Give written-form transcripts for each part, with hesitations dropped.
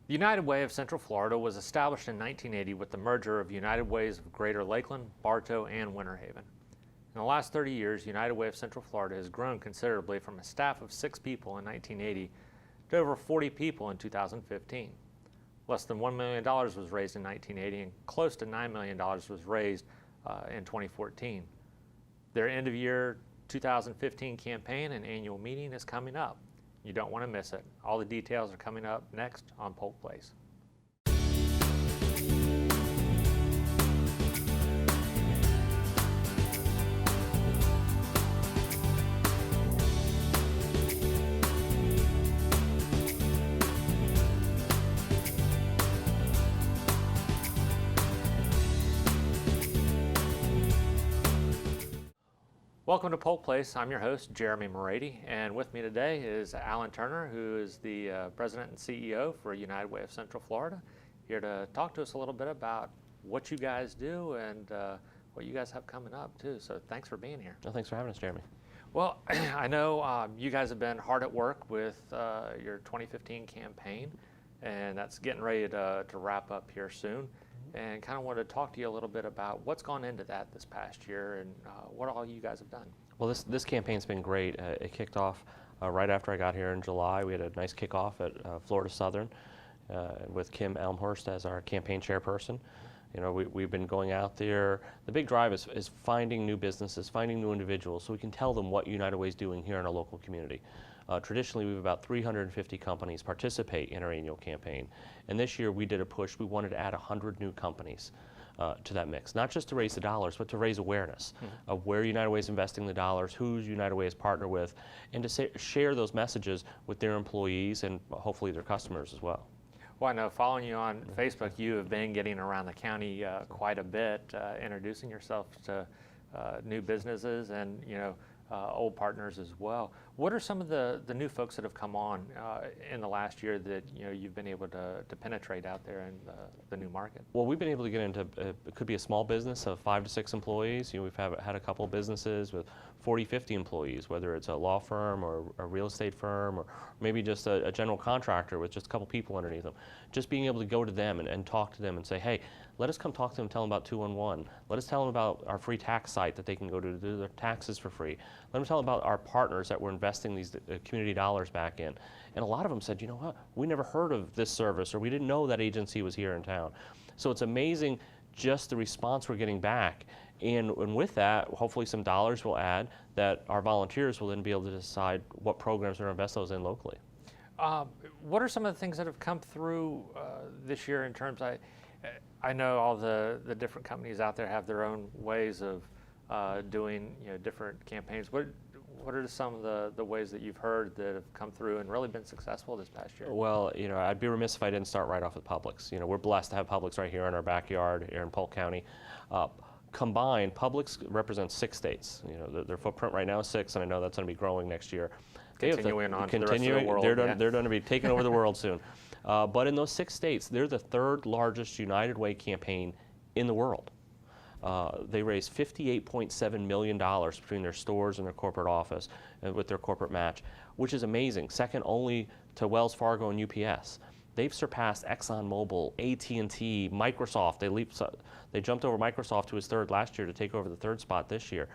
The United Way of Central Florida was established in 1980 with the merger of United Ways of Greater Lakeland, Bartow, and Winter Haven. In the last 30 years, United Way of Central Florida has grown considerably from a staff of 6 people in 1980 to over 40 people in 2015. Less than $1 million was raised in 1980 and close to $9 million was raised in 2014. Their end-of-year 2015 campaign and annual meeting is coming up. You don't want to miss it. All the details are coming up next on Polk Place. Welcome to Polk Place. I'm your host, Jeremy Morady, and with me today is Alan Turner, who is the President and CEO for United Way of Central Florida, here to talk to us a little bit about what you guys do and what you guys have coming up too. So thanks for being here. Well, thanks for having us, Jeremy. Well, I know you guys have been hard at work with your 2015 campaign, and that's getting ready to wrap up here soon. And kind of wanted to talk to you a little bit about what's gone into that this past year and what all you guys have done. Well, this campaign's been great. It kicked off right after I got here in July. We had a nice kickoff at Florida Southern with Kim Elmhurst as our campaign chairperson. You know, we've been going out there. The big drive is finding new businesses, finding new individuals, so we can tell them what United Way is doing here in our local community. Traditionally, we have about 350 companies participate in our annual campaign. And this year we did a push. We wanted to add 100 new companies to that mix, not just to raise the dollars, but to raise awareness of where United Way is investing the dollars, who United Way is partnered with, and to share those messages with their employees and hopefully their customers as well. Well, I know following you on Facebook, you have been getting around the county quite a bit, introducing yourself to new businesses and, you know, old partners as well. What are some of the new folks that have come on in the last year that you've been able to penetrate out there in the new market? Well, we've been able to get into, it could be a small business of 5 to 6 employees. We've had a couple of businesses with 40, 50 employees, whether it's a law firm or a real estate firm or maybe just a general contractor with just a couple people underneath them. Just being able to go to them and talk to them and say, hey, let us come talk to them, tell them about 211. Let us tell them about our free tax site that they can go to do their taxes for free. Let them tell them about our partners that we're investing these community dollars back in. And a lot of them said, you know what, we never heard of this service, or we didn't know that agency was here in town. So it's amazing just the response we're getting back. And with that, hopefully some dollars will add that our volunteers will then be able to decide what programs to invest those in locally. What are some of the things that have come through this year in terms of, I know all the different companies out there have their own ways of doing different campaigns. What are some of the ways that you've heard that have come through and really been successful this past year? Well, I'd be remiss if I didn't start right off with Publix. We're blessed to have Publix right here in our backyard here in Polk County. Combined, Publix represents 6 states. Their footprint right now is 6, and I know that's going to be growing next year. Continuing on to the rest of the world. They're going to be taking over the world soon. But in those 6 states, they're the 3rd largest United Way campaign in the world. They raised $58.7 million between their stores and their corporate office and with their corporate match, which is amazing, second only to Wells Fargo and UPS. They've surpassed ExxonMobil, AT&T, Microsoft. They jumped over Microsoft, who was 3rd last year, to take over the 3rd spot this year.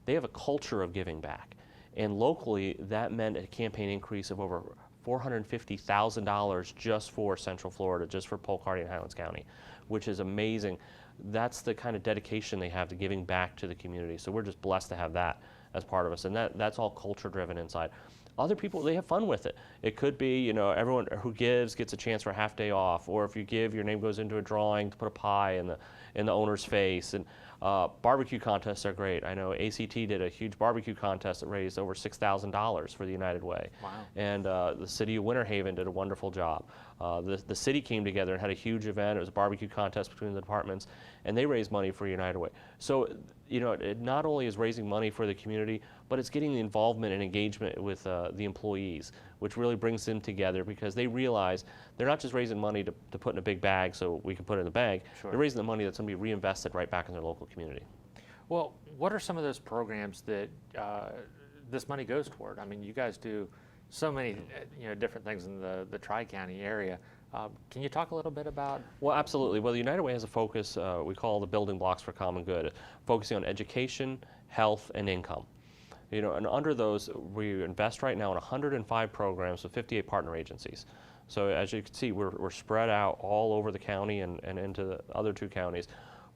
They have a culture of giving back. And locally, that meant a campaign increase of over $450,000 just for Central Florida, just for Polk, Hardy, and Highlands County, which is amazing. That's the kind of dedication they have to giving back to the community. So we're just blessed to have that as part of us. And that's all culture driven inside. Other people, they have fun with it. It could be, everyone who gives gets a chance for a half day off, or if you give, your name goes into a drawing to put a pie in the owner's face. And barbecue contests are great. I know ACT did a huge barbecue contest that raised over $6,000 for the United Way. Wow. And the city of Winter Haven did a wonderful job. The city came together and had a huge event. It was a barbecue contest between the departments, and they raised money for United Way. So, it not only is raising money for the community, but it's getting the involvement and engagement with the employees, which really brings them together because they realize they're not just raising money to put in a big bag so we can put it in the bank. Sure. They're raising the money that's going to be reinvested right back in their local community. Well, what are some of those programs that this money goes toward? I mean, you guys do so many different things in the Tri-County area. Can you talk a little bit about? Well, absolutely. Well, the United Way has a focus we call the building blocks for common good, focusing on education, health, and income. You know, and under those, we invest right now in 105 programs with 58 partner agencies. So as you can see, we're spread out all over the county and into the other 2 counties.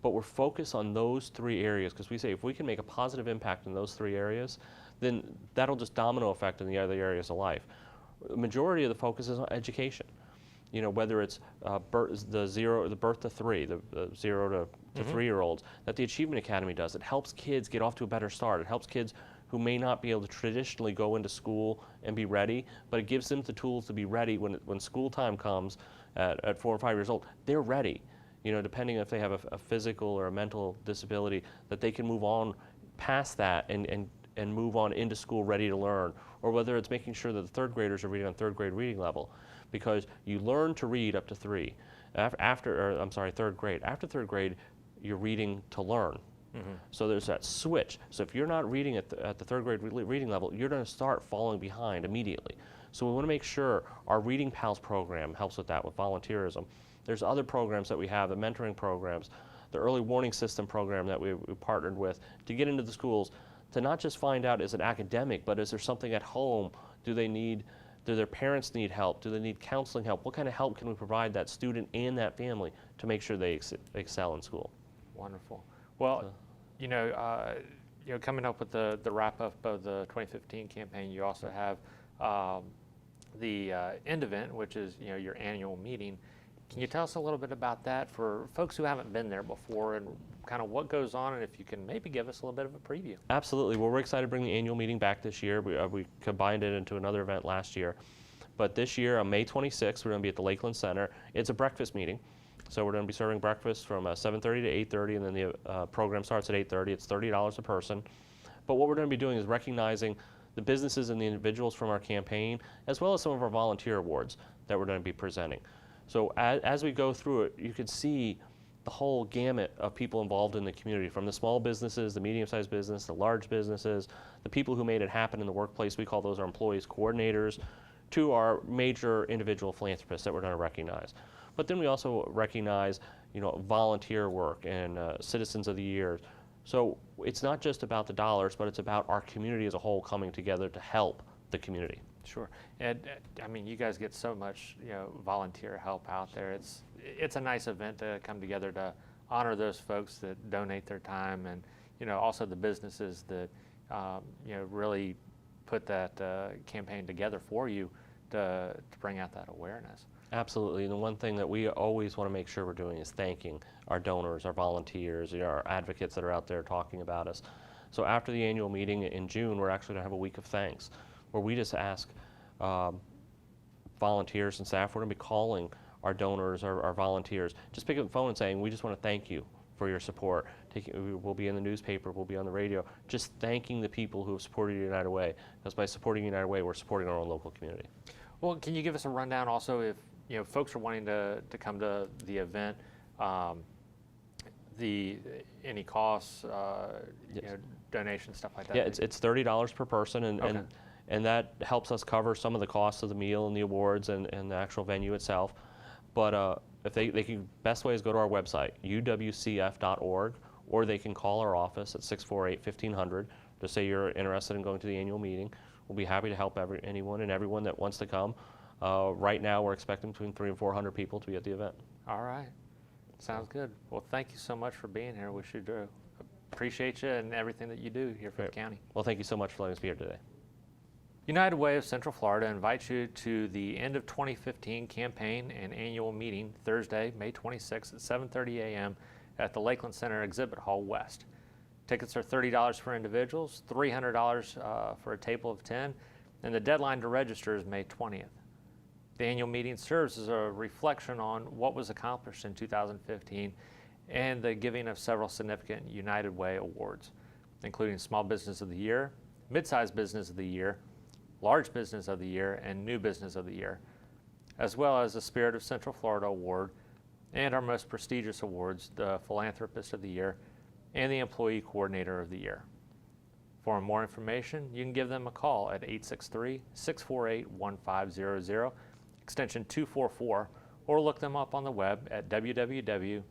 But we're focused on those 3 areas because we say if we can make a positive impact in those 3 areas, then that'll just domino effect in the other areas of life. The majority of the focus is on education. You know, whether it's the birth to 3, the 0 to 3-year-olds, that the Achievement Academy does. It helps kids get off to a better start. It helps kids who may not be able to traditionally go into school and be ready, but it gives them the tools to be ready when school time comes at 4 or 5 years old. They're ready, you know, depending if they have a physical or a mental disability, that they can move on past that and move on into school ready to learn, or whether it's making sure that the 3rd graders are reading on 3rd grade reading level, because you learn to read up to 3. After 3rd grade. After 3rd grade, you're reading to learn. So there's that switch. So if you're not reading at the 3rd grade reading level, you're going to start falling behind immediately. So we want to make sure our Reading Pals program helps with that, with volunteerism. There's other programs that we have, the mentoring programs, the early warning system program that we partnered with to get into the schools to not just find out is it academic, but is there something at home? Do their parents need help? Do they need counseling help? What kind of help can we provide that student and that family to make sure they excel in school? Wonderful. Well, coming up with the wrap-up of the 2015 campaign, you also have the end event, which is your annual meeting. Can you tell us a little bit about that for folks who haven't been there before, and kind of what goes on, and if you can maybe give us a little bit of a preview? Absolutely. Well, we're excited to bring the annual meeting back this year. We combined it into another event last year. But this year, on May 26th, we're going to be at the Lakeland Center. It's a breakfast meeting. So we're going to be serving breakfast from 7:30 to 8:30, and then the program starts at 8:30. It's $30 a person. But what we're going to be doing is recognizing the businesses and the individuals from our campaign, as well as some of our volunteer awards that we're going to be presenting. So as we go through it, you can see the whole gamut of people involved in the community, from the small businesses, the medium-sized business, the large businesses, the people who made it happen in the workplace. We call those our employees coordinators, to our major individual philanthropists that we're going to recognize. But then we also recognize, volunteer work and Citizens of the Year. So it's not just about the dollars, but it's about our community as a whole coming together to help the community. Sure. And I mean, you guys get so much, volunteer help out there. It's a nice event to come together to honor those folks that donate their time, and also the businesses that really put that campaign together for you to bring out that awareness. Absolutely. And the one thing that we always want to make sure we're doing is thanking our donors, our volunteers, our advocates that are out there talking about us. So after the annual meeting in June, we're actually going to have a week of thanks, where we just ask volunteers and staff. We're going to be calling our donors, our volunteers, just pick up the phone and saying, we just want to thank you for your support. We'll be in the newspaper, we'll be on the radio, just thanking the people who have supported United Way, because by supporting United Way, we're supporting our own local community. Well, can you give us a rundown also, if folks are wanting to come to the event, any costs, Yes. donations, stuff like that? Yeah, it's $30 per person, and that helps us cover some of the costs of the meal and the awards and the actual venue itself. But if they can, best way is go to our website, uwcf.org, or they can call our office at 648-1500 to say you're interested in going to the annual meeting. We'll be happy to help anyone and everyone that wants to come. Right now, we're expecting between 300 and 400 people to be at the event. All right. Sounds good. Well, thank you so much for being here. We should appreciate you and everything that you do here for the county. Well, thank you so much for letting us be here today. United Way of Central Florida invites you to the end of 2015 campaign and annual meeting Thursday, May 26th at 7:30 a.m. at the Lakeland Center Exhibit Hall West. Tickets are $30 for individuals, $300 for a table of 10, and the deadline to register is May 20th. The annual meeting serves as a reflection on what was accomplished in 2015 and the giving of several significant United Way awards, including Small Business of the Year, Mid-sized Business of the Year, Large Business of the Year, and New Business of the Year, as well as the Spirit of Central Florida Award and our most prestigious awards, the Philanthropist of the Year and the Employee Coordinator of the Year. For more information, you can give them a call at 863-648-1500, extension 244, or look them up on the web at www.uwcf.org.